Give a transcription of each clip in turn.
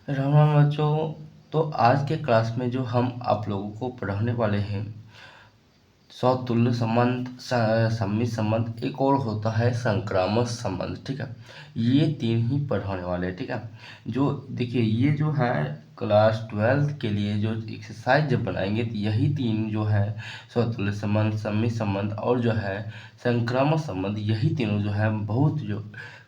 राम राम बच्चों। तो आज के क्लास में जो हम आप लोगों को पढ़ाने वाले हैं सौतुल्य संबंध, सम्मित संबंध, एक और होता है संक्रामक संबंध। ठीक है, ये तीन ही पढ़ाने वाले हैं। ठीक है, जो देखिए ये जो है क्लास 12 के लिए जो एक्सरसाइज जब बनाएंगे तो यही तीन जो है सौतुल्य संबंध, सम्मित संबंध और जो है संक्रामक संबंध, यही तीनों जो है बहुत जो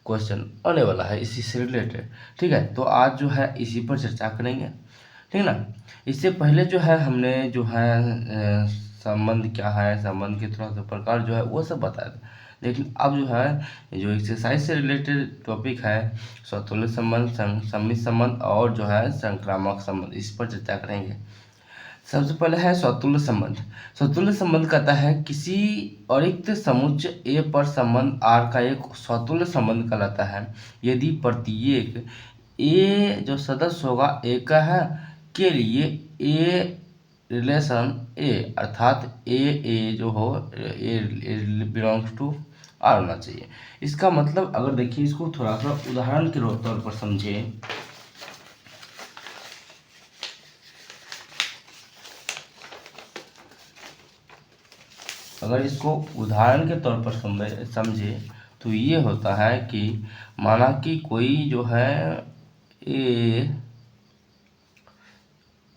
क्वेश्चन आने वाला है इसी से रिलेटेड। ठीक है, तो आज जो है इसी पर चर्चा करेंगे। ठीक है ना। इससे पहले जो है हमने जो है संबंध क्या है, संबंध के थोड़ा सा प्रकार जो है वो सब बताया था। लेकिन अब जो है जो एक्सरसाइज से रिलेटेड टॉपिक है स्वतुल्य संबंध, सम्मित संबंध और जो है संक्रामक संबंध, इस पर चर्चा करेंगे। सबसे पहले है स्वतुल्य संबंध। स्वतुल्य संबंध कहता है किसी अरिक्त समुच्चय ए पर संबंध आर का एक स्वतुल्य संबंध कहलाता है यदि प्रत्येक ए जो सदस्य होगा ए का है के लिए ए रिलेशन ए अर्थात ए जो हो ए बिलोंग्स टू आर होना चाहिए। इसका मतलब अगर देखिए इसको थोड़ा सा उदाहरण के तौर पर समझे, अगर इसको उदाहरण के तौर पर समझे तो ये होता है कि माना कि कोई जो है ए,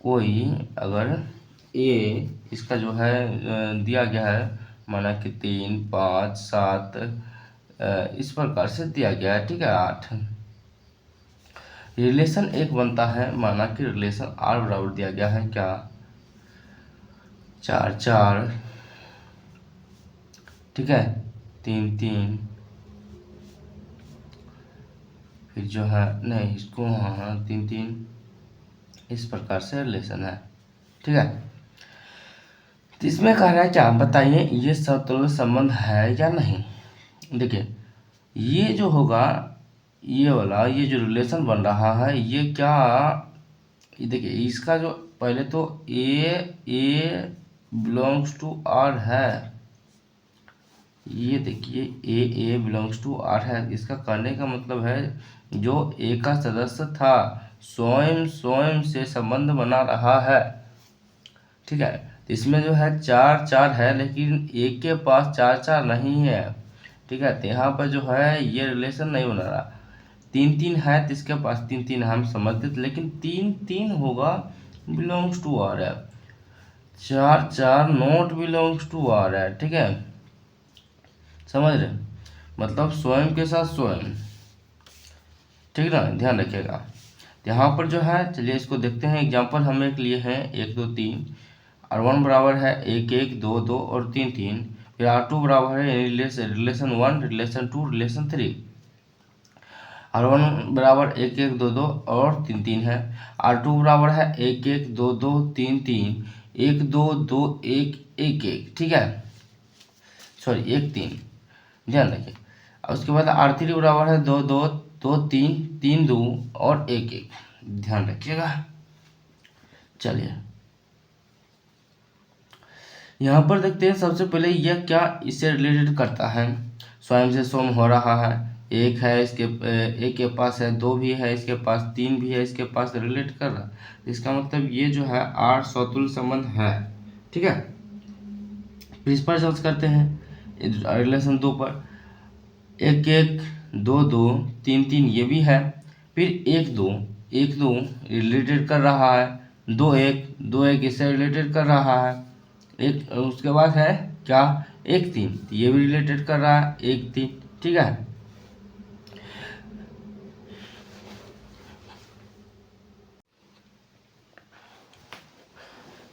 कोई अगर ए इसका जो है दिया गया है, माना कि 3, 5, 7 इस प्रकार से दिया गया है। ठीक है, 8 रिलेशन एक बनता है, माना कि रिलेशन आर बराबर दिया गया है क्या 4, 4, ठीक है 3, 3, फिर जो है नहीं इसको हाँ 3, 3 इस प्रकार से रिलेशन है। ठीक है, तो इसमें कह रहा है क्या बताइए ये सतुल्य संबंध है या नहीं। देखिए ये जो होगा ये वाला ये जो रिलेशन बन रहा है ये क्या, ये देखिए इसका जो पहले तो ए बिलोंग्स टू आर है, ये देखिए ए बिलोंग्स टू आर है। इसका करने का मतलब है जो ए का सदस्य था स्वयं से संबंध बना रहा है। ठीक है, इसमें जो है 4, 4 है लेकिन एक के पास 4, 4 नहीं है। ठीक है, तो यहाँ पर जो है ये रिलेशन नहीं बना रहा। 3, 3 है तो इसके पास 3, 3 हम समझते थे, लेकिन 3, 3 होगा बिलोंग्स टू आर है, 4, 4 नॉट बिलोंग्स टू आर है। ठीक है, समझ रहे, मतलब स्वयं के साथ स्वयं। ठीक ना, ध्यान रखिएगा। यहाँ पर जो है चलिए इसको देखते हैं। एग्जाम्पल हम एक लिए हैं 1, 2, 3 R1 बराबर है 1, 1, 2, 2 और 3, 3। फिर R2 बराबर है रिलेशन 1, रिलेशन 2, रिलेशन 3। R1 बराबर 1, 1, 2, 2 और 3, 3 है। R2 बराबर है 1, 1, 2, 2, 3, 3, 1, 2, 2, 1, 1, 1। ठीक है, सॉरी 1, 3, ध्यान रखिए। और उसके बाद R3 बराबर है 2, 2, 2, 3, 3, 2 और 1, 1, ध्यान रखिएगा। चलिए यहाँ पर देखते हैं सबसे पहले यह क्या इससे रिलेटेड करता है। स्वयं से स्वयं हो रहा है, एक है इसके एक के पास है, 2 भी है इसके पास, 3 भी है इसके पास, रिलेट कर रहा है। इसका मतलब ये जो है आर स्वतुल्य संबंध है। ठीक है, फिर इस पर जांच करते हैं रिलेशन 2 पर 1, 1, 2, 2, 3, 3 ये भी है। फिर 1, 2, 1, 2 रिलेटेड कर रहा है, 2, 1, 2, 1 इससे रिलेटेड कर रहा है। एक उसके बाद है क्या 1, 3 ये भी रिलेटेड कर रहा है 1, 3। ठीक है,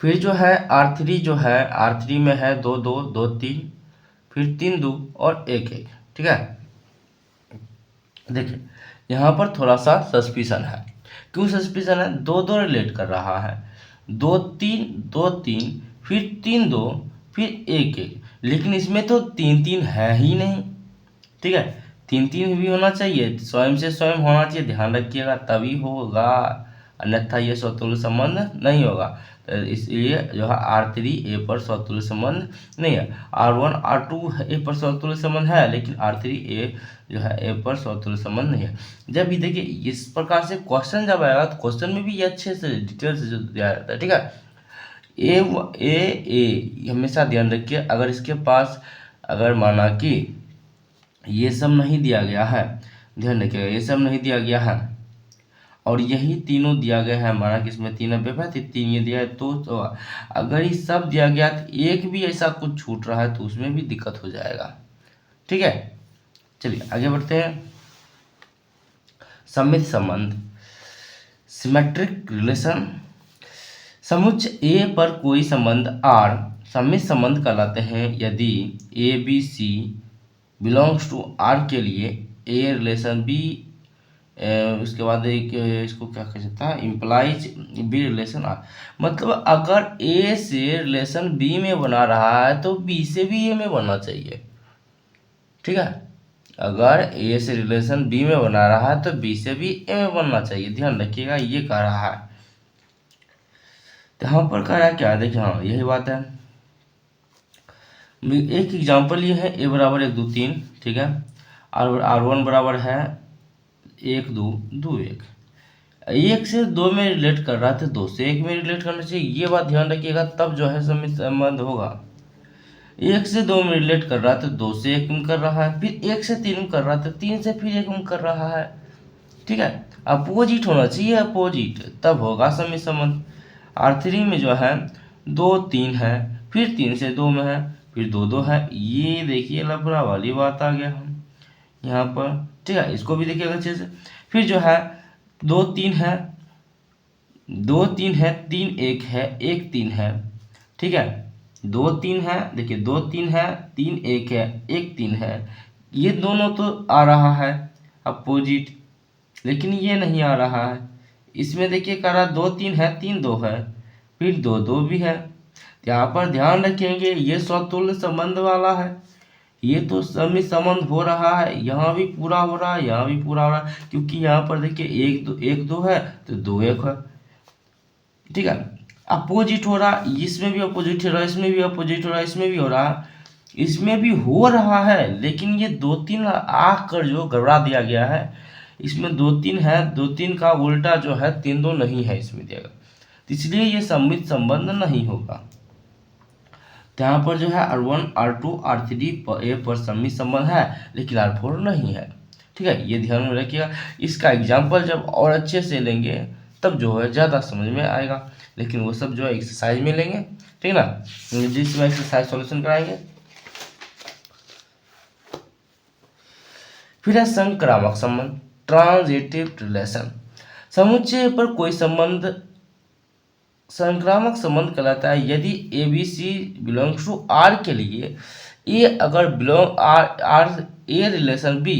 फिर जो है R3 जो है R3 में है 2, 2, 2, 3, फिर 3, 2 और 1, 1। ठीक है, देखिए यहाँ पर थोड़ा सा सस्पिशन है। क्यों सस्पिशन है, 2, 2 रिलेट कर रहा है, 2, 3, 2, 3, फिर 3, 2, फिर 1, 1, लेकिन इसमें तो 3, 3 है ही नहीं। ठीक है, 3, 3 भी होना चाहिए, स्वयं से स्वयं होना चाहिए, ध्यान रखिएगा तभी होगा। अन्यथा ये स्वतुल्य संबंध नहीं होगा। तो इसलिए जो है R3 A पर स्वतुल्य संबंध नहीं है। R1 R2 A पर स्वतुल्य संबंध है, लेकिन R3 A जो है A पर स्वतुल्य संबंध नहीं है। जब भी देखिए इस प्रकार से क्वेश्चन जब आएगा तो क्वेश्चन में भी ये अच्छे से डिटेल से जो दिया रहता है, ठीक है। ए हमेशा ध्यान रखिए, अगर इसके पास अगर माना कि ये सब नहीं दिया गया है, ध्यान रखिएगा ये सब नहीं दिया गया है और यही तीनों दिया गया है, माना कि इसमें 3 अवयव है, 3 ये दिया है, तो अगर ये सब दिया गया तो एक भी ऐसा कुछ छूट रहा है तो उसमें भी दिक्कत हो जाएगा, ठीक है। चलिए आगे बढ़ते हैं। सममित संबंध, सिमेट्रिक रिलेशन। समुच्चय ए पर कोई संबंध R सममित संबंध कहलाते हैं यदि ABC बिलोंग्स टू R के लिए A रिलेशन B, उसके बाद एक इसको क्या कह सकता है, इम्प्लाइज B रिलेशन R। मतलब अगर A से रिलेशन B में बना रहा है तो B से भी A में बनना चाहिए, ठीक है। अगर A से रिलेशन B में बना रहा है तो B से भी A में बनना चाहिए, ध्यान रखिएगा ये कह रहा है। तो यहाँ पर कह रहा है क्या, देखिए हाँ यही बात है। एक एग्जांपल ये है A बराबर 1 2 3, ठीक है। R1 बराबर है 1 2 2 1, 1 से 2 में रिलेट कर रहा था, 2 से 1 में रिलेट करना चाहिए, ये बात ध्यान रखिएगा, तब जो है सममित संबंध होगा। 1 से 2 में रिलेट कर रहा था, 2 से 1 में कर रहा है, फिर 1 से 3 में कर रहा था, 3 से फिर 1 में कर रहा है, ठीक है। अपोजिट होना चाहिए, अपोजिट, तब होगा सममित संबंध। R3 में जो है 2 3 है, फिर 3 से 2 में है, फिर 2 2 है, ये देखिए लफड़ा वाली बात आ गया हम यहाँ पर, ठीक है। इसको भी देखिएगा अच्छे से। फिर जो है 2 3 है, 2 3 है, 3 1 है, 1 3 है, ठीक है। 2 3 है, देखिए 2 3 है, 3 1 है, 1 3 है, ये दोनों तो आ रहा है अपोजिट, लेकिन ये नहीं आ रहा है। इसमें देखिए कह रहा 2 3 है, 3 2 है, फिर 2 2 भी है। यहाँ पर ध्यान रखेंगे ये स्वतुल्य संबंध वाला है, ये तो सममित संबंध हो रहा है, यहाँ भी पूरा हो रहा है, यहाँ भी पूरा हो रहा है, क्योंकि यहाँ पर देखिए 1 2 है तो 2 1 है, ठीक है। अपोजिट हो रहा, इसमें भी अपोजिट हो रहा, इसमें भी अपोजिट हो रहा, इसमें भी हो रहा, इसमें भी हो रहा है, लेकिन ये 2 3 आकर जो गड़बड़ा दिया गया है, इसमें 2 3 है, 2 3 का उल्टा जो है 3 2 नहीं है इसमें दिया गया, तो इसलिए ये सममित संबंध नहीं होगा। तो यहाँ पर जो है R1 R2 R3 A पर सममित संबंध है, लेकिन R4 नहीं है, ठीक है, ये ध्यान में रखिएगा। इसका एग्जाम्पल जब और अच्छे से लेंगे तब जो है ज़्यादा समझ में आएगा, लेकिन वो सब जो है एक्सरसाइज में लेंगे, ठीक है ना, जिसमें एक्सरसाइज सॉल्यूशन कराएंगे। फिर है संक्रामक संबंध, ट्रांजिटिव रिलेशन। समुच्चय पर कोई संबंध संक्रामक संबंध कहलाता है यदि ABC बिलोंग्स टू R के लिए A अगर belong R A relation B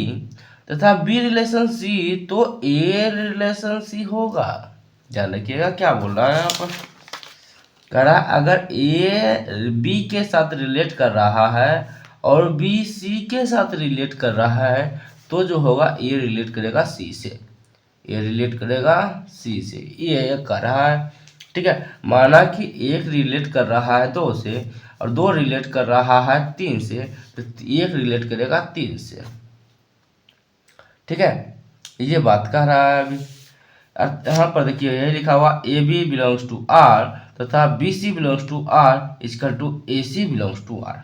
तथा B रिलेशन C तो A रिलेशन C होगा। ध्यान रखिएगा क्या बोल रहा है यहाँ पर, कह रहा अगर A B के साथ रिलेट कर रहा है और B C के साथ रिलेट कर रहा है तो जो होगा A रिलेट करेगा C से, A रिलेट करेगा C से, ये कह रहा है, ठीक है। माना कि 1 रिलेट कर रहा है 2 से और 2 रिलेट कर रहा है 3 से, तो 1 रिलेट करेगा 3 से, ठीक है, ये बात कह रहा है अभी। यहाँ पर देखिए यही लिखा हुआ AB बिलोंग्स टू R तथा BC belongs to R equal to AC belongs to R,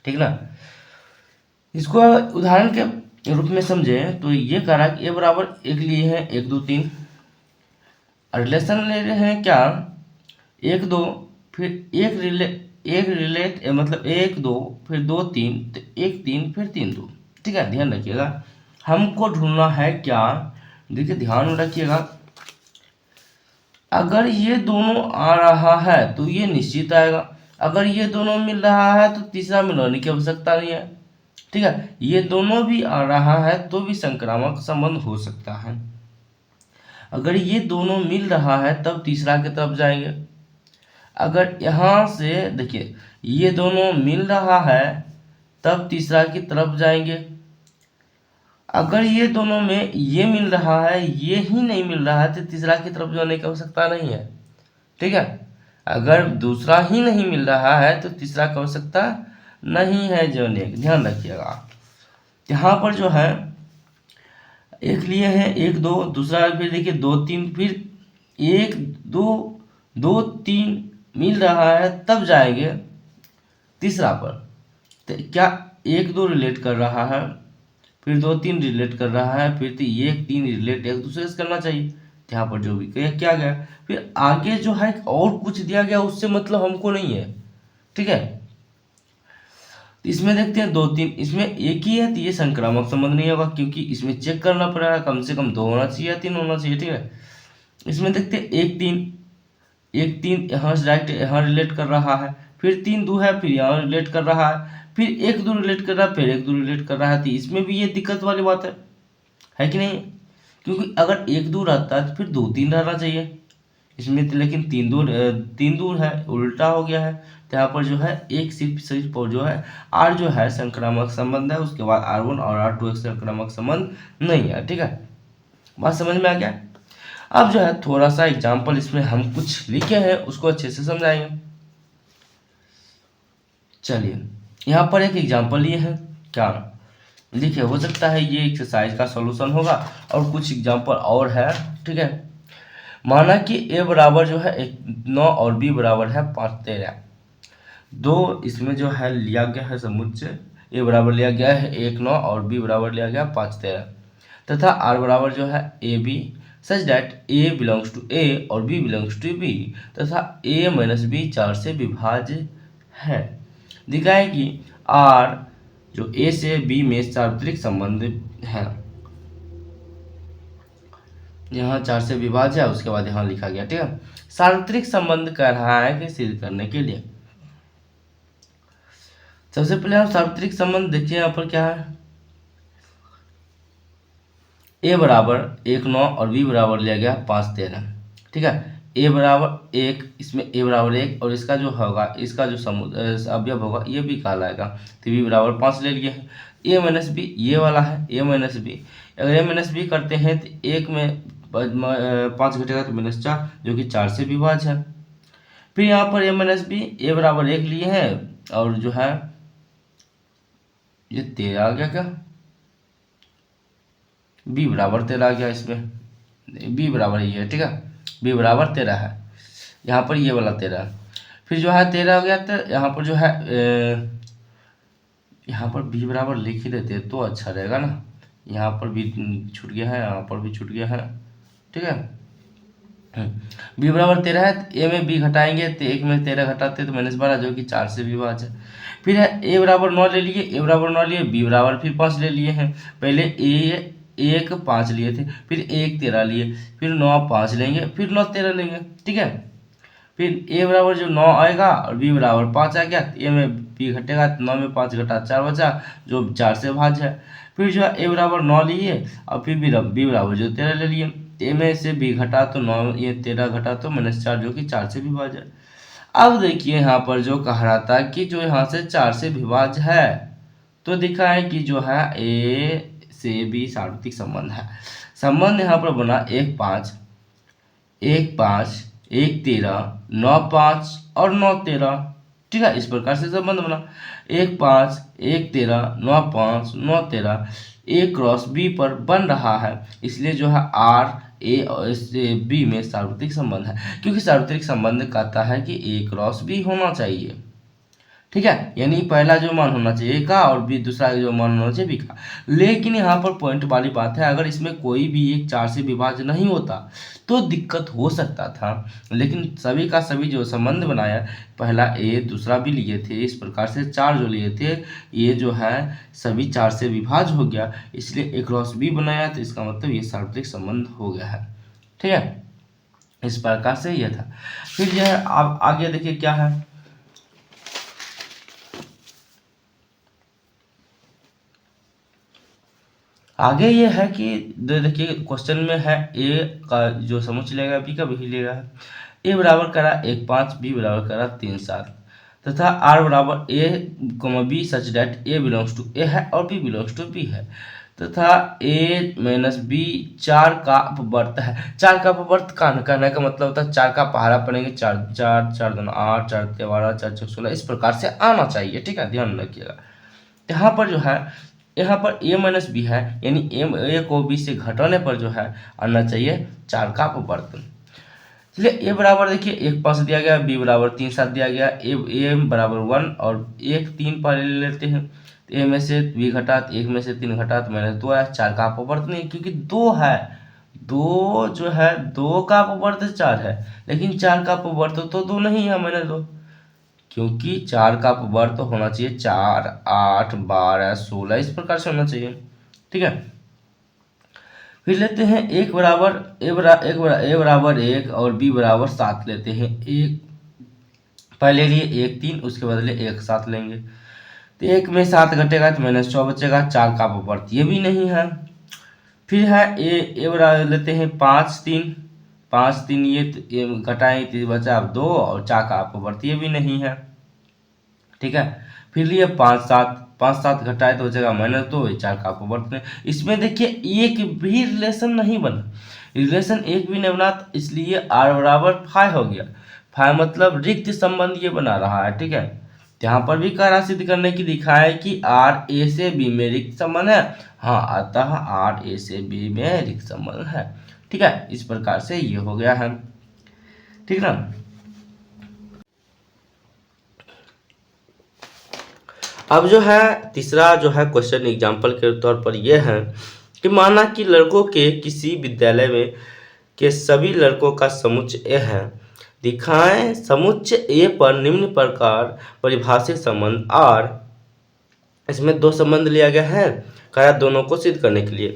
ठीक ना। इसको उदाहरण के रूप में समझे तो ये कह रहा है कि A बराबर 1 लिए हैं 1 2 3, रिलेशन ले रहे हैं क्या 1 2, फिर एक रिलेट मतलब 1 2 फिर 2 3, तो 1 3 फिर 3 2, ठीक है। ध्यान रखिएगा हमको ढूंढना है क्या, देखिए ध्यान रखिएगा, अगर ये दोनों आ रहा है तो ये निश्चित आएगा, अगर ये दोनों मिल रहा है तो तीसरा मिलाने की आवश्यकता नहीं है, ठीक है। ये दोनों भी आ रहा है तो भी संक्रामक संबंध हो सकता है, अगर ये दोनों मिल रहा है तब तीसरा की तरफ जाएंगे, अगर यहाँ से देखिए ये दोनों मिल रहा है तब तीसरा की तरफ जाएंगे, अगर ये दोनों में ये मिल रहा है, ये ही नहीं मिल रहा है, तो तीसरा की तरफ जाने की आवश्यकता नहीं है। ठीक है, अगर दूसरा ही नहीं मिल रहा है तो तीसरा की आवश्यकता नहीं है जोड़ने की, ध्यान रखिएगा। यहाँ पर जो है एक लिए है 1 2, दूसरा फिर देखिए 2 3, फिर 1 2 2 3 मिल रहा है, तब जाएंगे तीसरा पर। तो क्या 1 2 रिलेट कर रहा है, फिर 2 3 रिलेट कर रहा है, फिर तो 1 3 रिलेट एक दूसरे से करना चाहिए। यहाँ पर जो भी क्या गया, फिर आगे जो है और कुछ दिया गया, उससे मतलब हमको नहीं है। ठीक है, इसमें देखते हैं 2 3, इसमें एक ही है तो ये संक्रामक संबंध नहीं होगा, क्योंकि इसमें चेक करना पड़ेगा, कम से कम 2 होना चाहिए या 3 होना चाहिए। ठीक है, इसमें देखते हैं 1 3, 1 3 यहाँ से डायरेक्ट यहाँ रिलेट कर रहा है, फिर 3 2 है, फिर यहाँ रिलेट कर रहा है, फिर 1 2 रिलेट कर रहा है, फिर 1 2 रिलेट कर रहा है। तो इसमें भी ये दिक्कत वाली बात है कि नहीं? क्योंकि अगर 1 2 रहता है तो फिर 2 3 रहना चाहिए इसमें तो, लेकिन 3 दूर है, उल्टा हो गया है। तो यहाँ पर जो है एक सिर्फ और जो है आर जो है संक्रामक संबंध है, उसके बाद R1 और R2 एक संक्रामक संबंध नहीं है। ठीक है, बात समझ में आ गया? अब जो है थोड़ा सा एग्जाम्पल इसमें हम कुछ लिखे हैं, उसको अच्छे से समझाएंगे। चलिए, यहाँ पर एक एग्जाम्पल ये है, क्या लिखे, हो सकता है ये एक्सरसाइज का सॉल्यूशन होगा, और कुछ एग्जाम्पल और है। ठीक है, माना कि a बराबर जो है 9 और b बराबर है 5 13। दो इसमें जो है लिया गया है समुच्चय, a बराबर लिया गया है 1 9 और b बराबर लिया गया 5 13, तथा r बराबर जो है A B, such that a belongs to a और b बिलोंग्स टू b, तथा a माइनस b 4 से विभाज्य है। दिखाए कि r जो a से b में सार्वत्रिक संबंध है, यहाँ 4 से विभाज्य है, उसके बाद यहाँ लिखा गया। ठीक है, सार्वत्रिक संबंध कह रहा है कि सिद्ध करने के लिए सबसे पहले हम सार्वत्रिक संबंध देखिए। यहाँ पर क्या है, a बराबर 1 9 और b बराबर लिया गया 5 13। ठीक है, a बराबर 1, इसमें a बराबर 1 और इसका जो होगा, इसका जो अवयव होगा ये भी कहलाएगा, तो b बराबर 5 ले लिए हैं। a माइनस बी ये वाला है, a माइनस बी, अगर a माइनस बी करते हैं तो 1 में 5 घटेगा तो -4, जो कि 4 से विभाज्य है। फिर यहाँ पर a माइनस बी a बराबर 1 लिए हैं, और जो है ये 13 आ गया, क्या b बराबर 13 आ गया, इसमें b बराबर ये है। ठीक है, b बराबर 13 है, यहाँ पर ये वाला 13 है। फिर जो है 13 हो गया, तो यहाँ पर जो है यहाँ पर b बराबर लिख ही देते तो अच्छा रहेगा ना, यहाँ पर भी छूट गया है, यहाँ पर भी छूट गया है। ठीक है, b बराबर 13 है, तो a में b घटाएंगे तो 1 में 13 घटाते तो -12, जो कि 4 से विभाज्य है। फिर है a बराबर 9 ले लिए, a बराबर 9 लिए, b बराबर फिर 5 ले लिए हैं। पहले a 1 5 लिए थे, फिर 1 13 लिए, फिर 9 5 लेंगे, फिर 9 13 लेंगे। ठीक है, फिर a बराबर जो 9 आएगा और b बराबर 5 आ गया, तो a में b घटेगा तो 9 में 5 घटा 4 बचा, जो 4 से भाज्य है। फिर जो है a बराबर 9 लिए और फिर b बराबर जो 13 ले लिए, a में से b घटा तो 9, ये 13 घटा तो -4, जो कि 4 से विभाज्य है। अब देखिए यहाँ पर जो कह रहा था कि जो यहाँ से 4 से विभाज्य है, तो दिखा है कि जो है a से b सार्वत्रिक संबंध है। संबंध यहाँ पर बना 1 5 1 5 1 13 9 5 और 9 13। ठीक है, इस प्रकार से संबंध बना 1 5 1 13 9 5 9 13, a क्रॉस b पर बन रहा है, इसलिए जो है r a और b में सार्वत्रिक संबंध है, क्योंकि सार्वत्रिक संबंध कहता है कि a क्रॉस b होना चाहिए। ठीक है, यानी पहला जो मान होना चाहिए का और बी दूसरा जो मान होना चाहिए बी का। लेकिन यहाँ पर पॉइंट वाली बात है, अगर इसमें कोई भी एक 4 से विभाज्य नहीं होता तो दिक्कत हो सकता था, लेकिन सभी का सभी जो संबंध बनाया, पहला ए दूसरा भी लिए थे, इस प्रकार से 4 जो लिए थे, ये जो है सभी 4 से विभाज्य हो गया, इसलिए ए क्रॉस बी बनाया, तो इसका मतलब ये सार्वत्रिक संबंध हो गया है। ठीक है, इस प्रकार से यह था। फिर जो है आप आगे देखिए क्या है, आगे ये है कि देखिए क्वेश्चन में है ए का जो समुच्चय लेगा बी का भी लेगा है। ए बराबर करा 1 5, बी बराबर करा 3 7, तथा आर बराबर A B such that A belongs to A है और बी बिलोंग्स टू बी है, तथा ए माइनस बी 4 का अपवर्त है। 4 का अपवर्त कहने का मतलब होता है 4 का पहाड़ा पड़ेंगे, 4 4 4 दूनी 8, 4 तिया 12, 4 चौक 16, इस प्रकार से आना चाहिए। ठीक है, ध्यान रखिएगा। यहाँ पर जो है, यहाँ पर ए माइनस बी है, यानी ए को बी से घटाने पर जो है आना चाहिए 4 का अपवर्तन। चलिए ए बराबर देखिए 1 5 दिया गया, बी बराबर 3 7 दिया गया, ए बराबर 1 और 1 3 पर ले लेते हैं। तो ए में से बी घटा, 1 में से 3 घटा तो माइनस 2 है। 4 का अपवर्त नहीं, क्योंकि 2 है, 2 जो है 2 का अपवर्त 4 है, लेकिन 4 का अपवर्त तो 2 नहीं है, माइनस 2, क्योंकि 4 का अपवर्त होना चाहिए 4 8 12 16, इस प्रकार से होना चाहिए। ठीक है, फिर लेते हैं एक बराबर ए बराबर 1 और बी बराबर 7 लेते हैं। एक पहले लिए 1 3, उसके बदले 1 7 लेंगे, तो 1 में 7 घटेगा तो माइनस 6 बचेगा। 4 का अपवर्त ये भी नहीं है। फिर है ए बराबर लेते हैं 5 3, 5 3 ये घटाएं तो बचा अब 2 और 4 का अपवर्त ये भी नहीं है। ठीक है, फिर लिए 5 7, 5 7 घटाए तो बचेगा माइनस 2, 4 का अपवर्त में। इसमें देखिए एक भी रिलेशन नहीं बना, रिलेशन एक भी नहीं बना, तो इसलिए r बराबर 5 हो गया। 5 मतलब रिक्त संबंध ये बना रहा है। ठीक है, यहाँ पर भी कह सिद्ध करने की दिखा है कि r a से b में रिक्त संबंध है। हाँ, अतः r a से b में रिक्त संबंध है। ठीक है, इस प्रकार से ये हो गया है। ठीक ना। अब जो है तीसरा जो है क्वेश्चन एग्जाम्पल के तौर पर यह है कि माना कि लड़कों के किसी विद्यालय में के सभी लड़कों का समुच्चय ए है। दिखाएं समुच्चय ए पर निम्न प्रकार परिभाषित संबंध आर। इसमें दो संबंध लिया गया है, कहा दोनों को सिद्ध करने के लिए।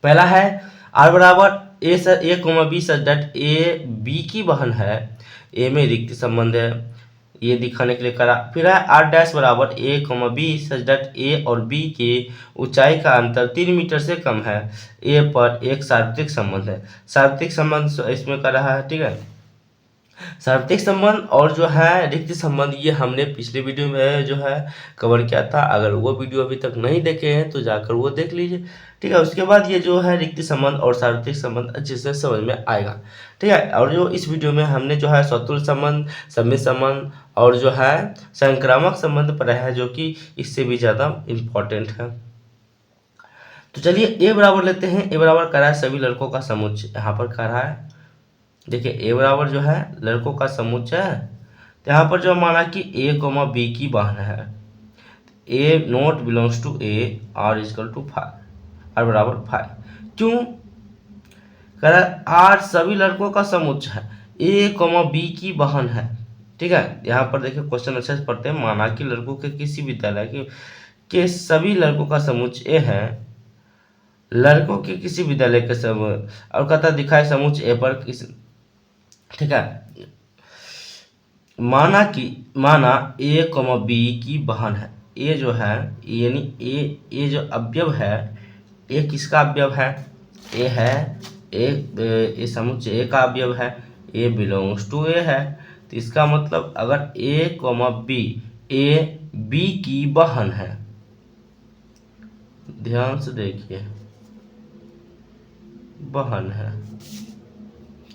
पहला है आर बराबर A comma B such that A B की बहन है, ए में रिक्त संबंध है, ये दिखाने के लिए करा। फिर है आर डैश बराबर A comma B such that ए और बी के ऊंचाई का अंतर 3 मीटर से कम है, ए पर एक सार्वत्रिक संबंध है। सार्वत्रिक संबंध इसमें कर रहा है। ठीक है, सार्वत्रिक संबंध और जो है रिक्त संबंध ये हमने पिछले वीडियो में जो है कवर किया था। अगर वो वीडियो अभी तक नहीं देखे हैं तो जाकर वो देख लीजिए। ठीक है, उसके बाद ये जो है रिक्त संबंध और सार्वत्रिक संबंध अच्छे से समझ में आएगा। ठीक है, और जो इस वीडियो में हमने जो है स्वतुल्य संबंध, सम्मित संबंध और जो है संक्रामक संबंध पढ़ा है, जो कि इससे भी ज़्यादा इम्पोर्टेंट है। तो चलिए ए बराबर लेते हैं। ए बराबर कर रहा है सभी लड़कों का समुच्चय, यहाँ पर कर रहा है। देखिए ए बराबर जो है लड़कों का समुच्चय है, तो यहाँ पर जो माना कि ए कोमा बी की बहन है, A not belongs to A R is equal to 5, R बराबर 5। क्यों कह रहा है आर सभी लड़कों का समुच्चय है, ए कोमा बी की बहन है। ठीक है, यहाँ पर देखिए क्वेश्चन अच्छे से पढ़ते हैं। माना कि लड़कों के किसी विद्यालय के सभी लड़कों का समुच्चय है, लड़कों के किसी विद्यालय के समूह, और कहता दिखाए समुच्चय ए पर किस। ठीक है, माना ए कॉमा बी की बहन है। ए जो है यानी ए जो अवयव है, ए किसका अवयव है, ए है ए समुच्चय ए का अवयव है, ए बिलोंग्स टू ए है। तो इसका मतलब अगर ए कॉमा बी, ए बी की बहन है, ध्यान से देखिए बहन है।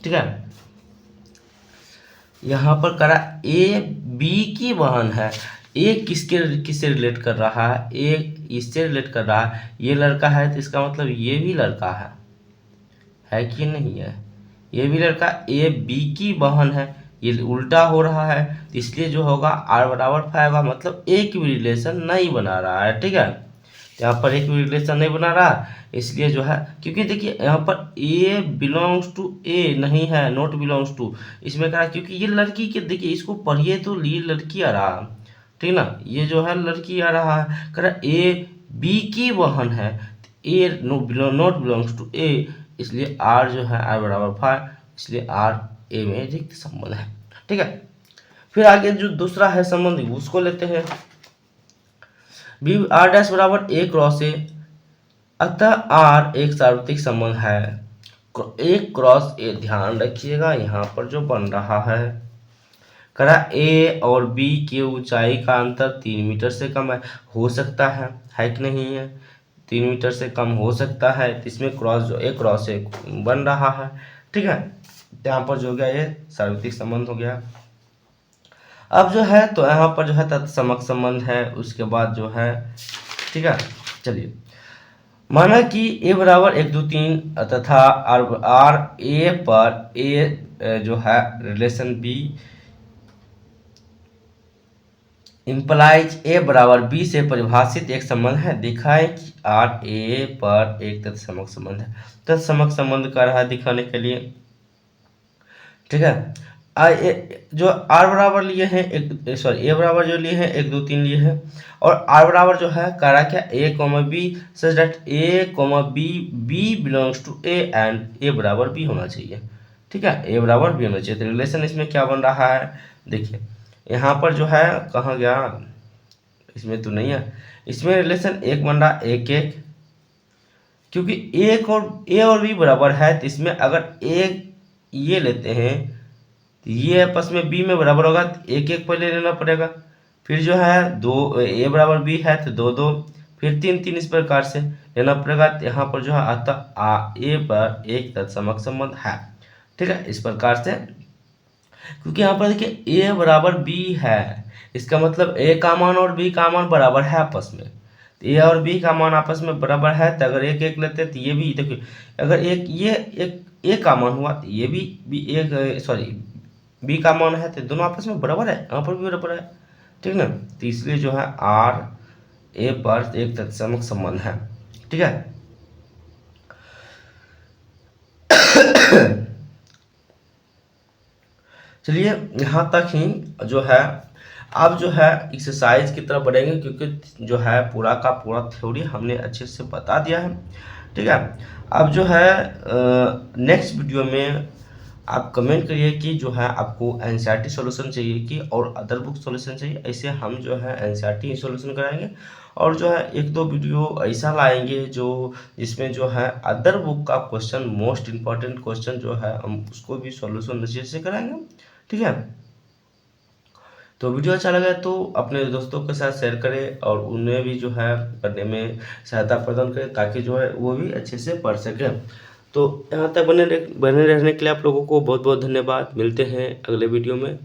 ठीक है, यहाँ पर करा ए बी की बहन है। ए किससे रिलेट कर रहा है, ए इससे रिलेट कर रहा है, ये लड़का है तो इसका मतलब ये भी लड़का है कि नहीं है, ये भी लड़का, ए बी की बहन है, ये उल्टा हो रहा है, तो इसलिए जो होगा आर बराबर 5 मतलब एक भी रिलेशन नहीं बना रहा है। ठीक है, यहाँ पर एक भी रिलेशन नहीं बना रहा, इसलिए जो है, क्योंकि देखिए यहाँ पर ए बिलोंग्स टू ए नहीं है, नॉट बिलोंग्स टू, इसमें कहा क्योंकि ये लड़की के, देखिए इसको पढ़िए तो ये लड़की आ रहा, ठीक ना, ये जो है लड़की आ रहा है, कह रहा ए बी की बहन है, ए नॉट बिलोंग्स टू ए, इसलिए आर जो है आर बराबर 5, इसलिए आर ए में रिक्त संबंध है। ठीक है, फिर आगे जो दूसरा है संबंध उसको लेते हैं। बी आर डैश बराबर ए क्रॉस ए, अतः आर एक सार्वत्रिक संबंध है। एक क्रॉस ए, ध्यान रखिएगा यहाँ पर जो बन रहा है, करा ए और बी की ऊंचाई का अंतर 3 मीटर से कम है। हो सकता है कि नहीं है? 3 मीटर से कम हो सकता है, तो इसमें क्रॉस जो ए क्रॉस ए बन रहा है। ठीक है, यहाँ पर जो हो गया ये सार्वत्रिक संबंध हो गया। अब जो है तो यहाँ पर जो है तत्समक संबंध है, उसके बाद जो है, ठीक है, चलिए माना कि ए बराबर 1 2 3 तथा आर ए पर ए जो है रिलेशन बी इम्प्लाइज ए बराबर बी से परिभाषित एक संबंध है। दिखाए कि आर ए पर एक तत्समक संबंध है। तत्समक संबंध कर रहा है दिखाने के लिए, ठीक है। जो आर बराबर लिए हैं एक, सॉरी ए बराबर जो लिए हैं 1 2 3 लिए हैं, और आर बराबर जो है कह रहा क्या A comma B such that A comma B B belongs to A and A बराबर बी होना चाहिए। ठीक है, ए बराबर बी होना चाहिए। तो रिलेशन इसमें क्या बन रहा है, देखिए यहाँ पर जो है कहाँ गया, इसमें तो नहीं है, इसमें रिलेशन एक बन रहा एक एक, क्योंकि एक और ए और बी बराबर है, तो इसमें अगर एक ये लेते हैं तो ये आपस में बी में बराबर होगा, तो एक एक पहले लेना पड़ेगा, फिर जो है दो ए बराबर बी है तो दो दो, फिर तीन तीन, इस प्रकार से लेना पड़ेगा। तो यहाँ पर जो है अतः ए पर एक तत्समक संबंध है। ठीक है, इस प्रकार से, क्योंकि यहाँ पर देखिए ए बराबर बी है, इसका मतलब ए का मान और बी का मान बराबर है आपस में। तो ए और बी का मान आपस में बराबर है, तो अगर एक एक लेते तो ये भी देखिए, अगर एक ये एक ए का मान हुआ तो ये भी एक, सॉरी बी का मान है, तो दोनों आपस में बराबर है, यहाँ पर भी बराबर है। ठीक ना, तो इसलिए जो है आर ए पर एक तत्समक संबंध है। ठीक है, चलिए यहाँ तक ही जो है, अब जो है एक्सरसाइज की तरफ बढ़ेंगे, क्योंकि जो है पूरा का पूरा थ्योरी हमने अच्छे से बता दिया है। ठीक है, अब जो है नेक्स्ट वीडियो में आप कमेंट करिए कि जो है आपको एनसीईआरटी सॉल्यूशन चाहिए कि और अदर बुक सॉल्यूशन चाहिए। ऐसे हम जो है एनसीईआरटी सॉल्यूशन कराएंगे, और जो है एक दो वीडियो ऐसा लाएंगे जो जिसमें जो है अदर बुक का क्वेश्चन, मोस्ट इम्पॉर्टेंट क्वेश्चन जो है हम उसको भी सॉल्यूशन अच्छे से कराएंगे। ठीक है, तो वीडियो अच्छा लगा तो अपने दोस्तों के साथ शेयर करें और उन्हें भी जो है पढ़ने में सहायता प्रदान करें, ताकि जो है वो भी अच्छे से पढ़ सकें। तो यहाँ तक बने रहने के लिए आप लोगों को बहुत बहुत धन्यवाद। मिलते हैं अगले वीडियो में।